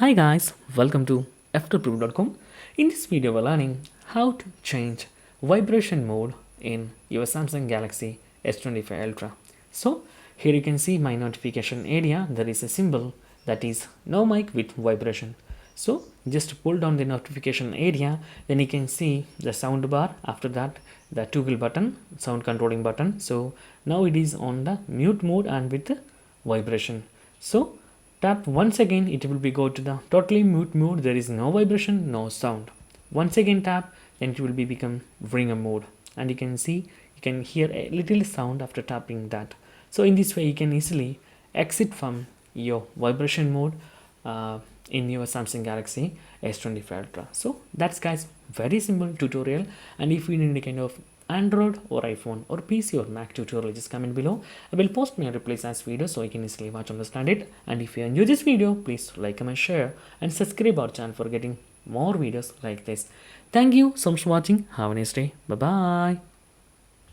Hi guys, welcome to Ftopreview.com. In this video we're learning how to change vibration mode in your Samsung Galaxy S25 Ultra. So here you can see my notification area. There is a symbol that is no mic with vibration. So just pull down the notification area, then you can see the sound bar. After that the toggle button, sound controlling button. So now it is on the mute mode and with the vibration. So tap once again, it will be go to the totally mute mode. There is no vibration, no sound. Once again tap, then it will be become ringer mode, and you can see, you can hear a little sound after tapping that. So in this way you can easily exit from your vibration mode in your Samsung Galaxy S25 Ultra. So that's guys, very simple tutorial. And if you need any kind of Android or iPhone or PC or Mac tutorial, just comment below. I will post my replies as video so you can easily watch, understand it. And if you enjoy this video, please like, comment, share and subscribe our channel for getting more videos like this. Thank you so much for watching. Have a nice day. Bye bye.